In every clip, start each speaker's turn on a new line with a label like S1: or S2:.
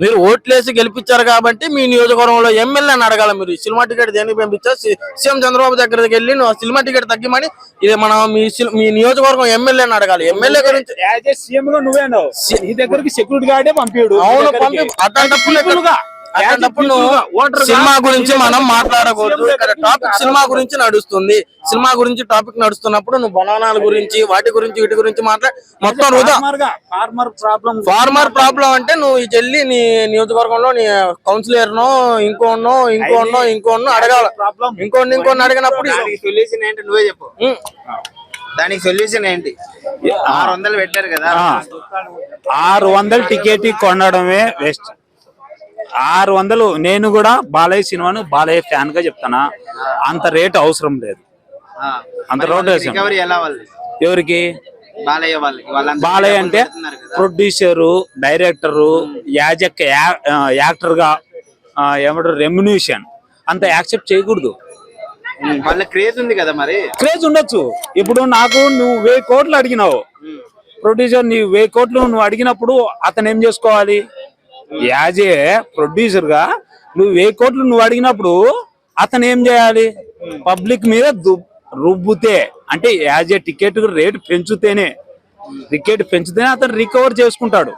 S1: మీరు ఓట్లేసి గెలిపించారు కాబట్టి మీ నియోజకవర్గంలో ఎమ్మెల్యేని అడగాల. మీరు సినిమా టికెట్ దేనికి పంపించారు? సీఎం చంద్రబాబు దగ్గరికి వెళ్ళి నువ్వు సినిమా టికెట్ తగ్గిమని ఇది మనం మీ నియోజకవర్గం ఎమ్మెల్యేని అడగాలి. ఎమ్మెల్యే గురించి
S2: సీఎం గా నువ్వేనో నీ దగ్గరికి సెక్యూరిటీ గార్డే పంపాడు.
S1: అవును, అట్లాంటప్పుడు సినిమా గురించి మనం మాట్లాడకూడదు. ఇక్కడ టాపిక్ సినిమా గురించి నడుస్తుంది. సినిమా గురించి టాపిక్ నడుస్తున్నప్పుడు నువ్వు బనానాల గురించి వాటి గురించి వీటి గురించి మాట్లాడి మొత్తం వృధా. ఫార్మర్ ప్రాబ్లం అంటే నువ్వు చెల్లి నీ నియోజకవర్గంలో నీ కౌన్సిలర్ నో ఇంకోన్నో అడగాల. ఇంకోన్ని అడిగినప్పుడు
S3: సొల్యూషన్ ఏంటి నువ్వే చెప్పు. దానికి సొల్యూషన్ ఏంటి? 600 పెట్టారు కదా,
S2: 600 టికెట్ కొనడమే వేస్ట్. 600 నేను కూడా బాలయ్య సినిమాను బాలయ్య ఫ్యాన్ గా చెప్తానా, అంత రేట్ అవసరం లేదు. అంత రేట్ ఎవరికి? బాలయ్య అంటే ప్రొడ్యూసరు, డైరెక్టరు, యాక్టర్ గా ఏమంటారు రెమ్యునేషన్ అంత యాక్సెప్ట్ చేయకూడదు.
S3: వాళ్ళ క్రేజ్ ఉంది కదా, మరి
S2: క్రేజ్ ఉండొచ్చు. ఇప్పుడు నాకు నువ్వు 1000 కోట్లు అడిగినావు, ప్రొడ్యూసర్ నీ 1000 కోట్లు నువ్వు అడిగినప్పుడు అతను ఏం చేసుకోవాలి? యాజ్ ఏ ప్రొడ్యూసర్ గా నువ్వు 1000 కోట్లు నువ్వు అడిగినప్పుడు అతను ఏం చేయాలి? పబ్లిక్ మీద రుబ్బుతే అంటే యాజ్ ఏ టికెట్ రేటు పెంచుతేనే అతను రికవర్ చేసుకుంటాడు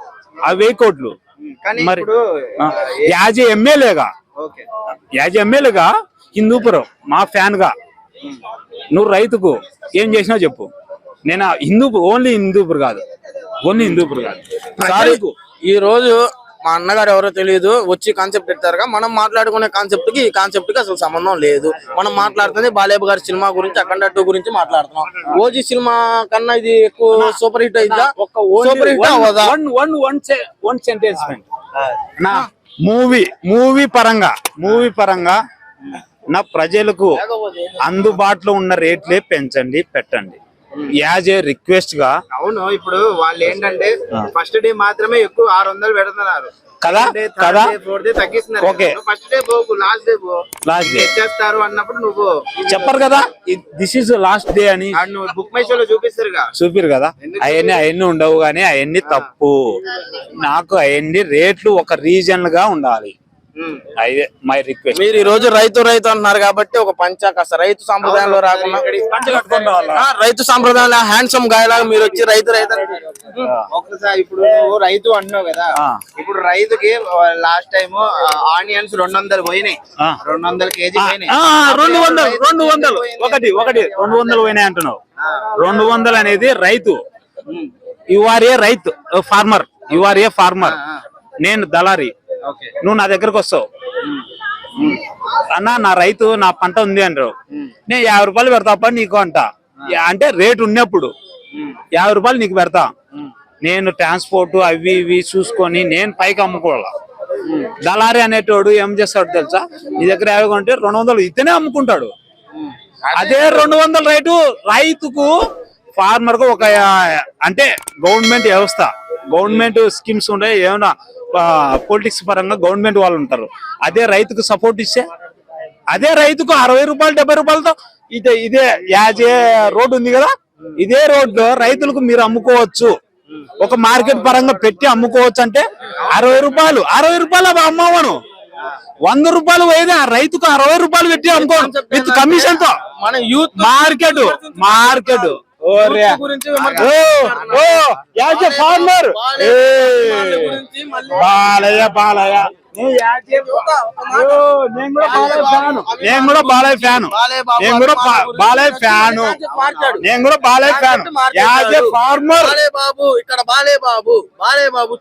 S2: ఆ 1000 కోట్లు. మరి యాజ్ ఏ ఎమ్మెల్యేగా హిందూపురం మా ఫ్యాన్ గా నువ్వు రైతుకు ఏం చేసినావు చెప్పు. నేను ఓన్లీ హిందూపూర్ కాదు.
S1: ఈ రోజు మా అన్నగారు ఎవరో తెలియదు వచ్చి కాన్సెప్ట్ పెట్టారుగా. మనం మాట్లాడుకునే కాన్సెప్ట్ కి ఈ కాన్సెప్ట్ కి అసలు సంబంధం లేదు. మనం మాట్లాడుతుంది బాలయ్య గారి సినిమా గురించి, అఖండ 2 గురించి మాట్లాడుతున్నాం. ఓజీ సినిమా కన్నా ఇది ఎక్కువ సూపర్ హిట్ అయిందా? సూపర్ హిట్ అవ్వదా?
S2: వన్ సెంటెన్స్ నా మూవీ పరంగా నా ప్రజలకు అందుబాటులో ఉన్న రేట్లే పెంచండి, పెట్టండి. యాజ్ ఏ రిక్వెస్ట్ గా.
S3: అవును, ఇప్పుడు వాళ్ళు ఏంటంటే ఫస్ట్ డే మాత్రమే ఎక్కువ 600 పెడుతున్నారు
S2: కదా.
S3: తగ్గిస్తున్నారు. ఫస్ట్ డే పోకు, లాస్ట్ డే చేస్తారు అన్నప్పుడు నువ్వు
S2: చెప్పరు కదా దిస్ ఇస్ లాస్ట్ డే అని.
S3: బుక్ మై షోలో చూపిరు కదా.
S2: అవన్నీ ఉండవు కానీ అవన్నీ తప్పు. నాకు అవన్నీ రేట్లు ఒక రీజన్ గా ఉండాలి. అదే మై రిక్వెస్ట్.
S1: మీరు ఈ రోజు రైతు అంటున్నారు కాబట్టి ఒక కాస్త రైతు సాంప్రదాయంలో రాకుండా రైతు సాంప్రదాయంలో హ్యాండ్సమ్ గాయలాగా మీరు వచ్చి రైతు
S3: ఒకసారి ఇప్పుడు నువ్వు రైతు అంటున్నావు కదా. ఇప్పుడు రైతుకి లాస్ట్ టైం ఆనియన్స్ 200 పోయినాయి, 200 కేజీ పోయినాయి.
S2: 200 పోయినాయి అంటున్నావు. 200 అనేది రైతు. యు ఆర్ ఏ ఫార్మర్, నేను దళారి. నువ్వు నా దగ్గరకు వస్తావు, అన్నా నా రైతు నా పంట ఉంది అంటారు. నేను 50 రూపాయలు పెడతాపా నీకు అంట. అంటే రేటు ఉన్నప్పుడు 50 రూపాయలు నీకు పెడతా. నేను ట్రాన్స్పోర్ట్ అవి ఇవి చూసుకొని నేను పైకి అమ్ముకోవాలా. దళారి అనేటోడు ఏం చేస్తాడు తెలుసా? నీ దగ్గర 50 కొంటే 200 ఇతనే అమ్ముకుంటాడు. అదే 200 రైతు రైతుకు ఫార్మర్ కు ఒక అంటే గవర్నమెంట్ స్కీమ్స్ ఉండే, ఏమైనా పొలిటిక్స్ పరంగా గవర్నమెంట్ వాళ్ళు ఉంటారు. అదే రైతుకు సపోర్ట్ ఇస్తే అదే రైతుకు 60 రూపాయలు 70 రూపాయలతో ఇదే యాజ్ ఏ రోడ్ ఉంది కదా, ఇదే రోడ్లో రైతులకు మీరు అమ్ముకోవచ్చు. ఒక మార్కెట్ పరంగా పెట్టి అమ్ముకోవచ్చు. అంటే 60 రూపాయలు అమ్మవను 100 రూపాయలు పోయేది ఆ రైతుకు 60 రూపాయలు పెట్టి అమ్ముకోవడం విత్ కమిషన్ తో. మన యూత్ మార్కెట్ ఫార్మర్ బాలయ్య నేను కూడా Balayya fan. As a farmer
S1: ఇక్కడ బాలయ్య బాబు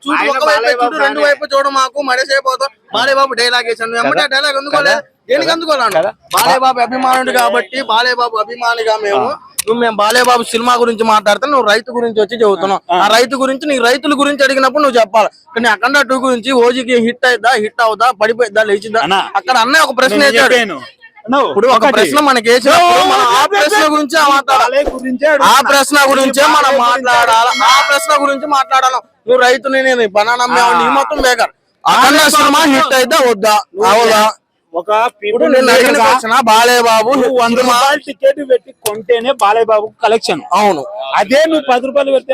S1: చూడు రెండు వైపు చూడు, మాకు మడసైపోతాం. బాలయ్య బాబు డైలాగ్ వేసాను, ఎమ్మటే డైలాగ్ అందుకోలేదు. దేనికి అందుకోలేను? బాలయ్య బాబు అభిమానుడు కాబట్టి బాలయ్య బాబు అభిమానిగా మేము బాలయ్య బాబు సినిమా గురించి మాట్లాడితే నువ్వు రైతు గురించి వచ్చి చెబుతున్నావు. ఆ రైతు గురించి నీ రైతుల గురించి అడిగినప్పుడు నువ్వు చెప్పాలి. కానీ అఖండ 2 గురించి ఓజీకి హిట్ అవుదా పడిపోయిద్దా లేచిద్దా అక్కడ అన్నయ్య ఒక ప్రశ్న వేసాడు. ఇప్పుడు ఒక ప్రశ్న మనకి ఆ ప్రశ్న గురించే మనం మాట్లాడాలి. ఆ ప్రశ్న గురించి మాట్లాడాలి. నువ్వు రైతుని నేను బనానా ఈ మొత్తం బేకార్. అఖండ సినిమా హిట్ అయితే వద్దా అవుదా?
S2: ఒక బాలయ్య బాబు 100 రూపాయలు టికెట్ పెట్టి కొంటేనే బాలయ్య బాబు కలెక్షన్.
S1: అవును,
S2: అదే నువ్వు 10 రూపాయలు పెడితే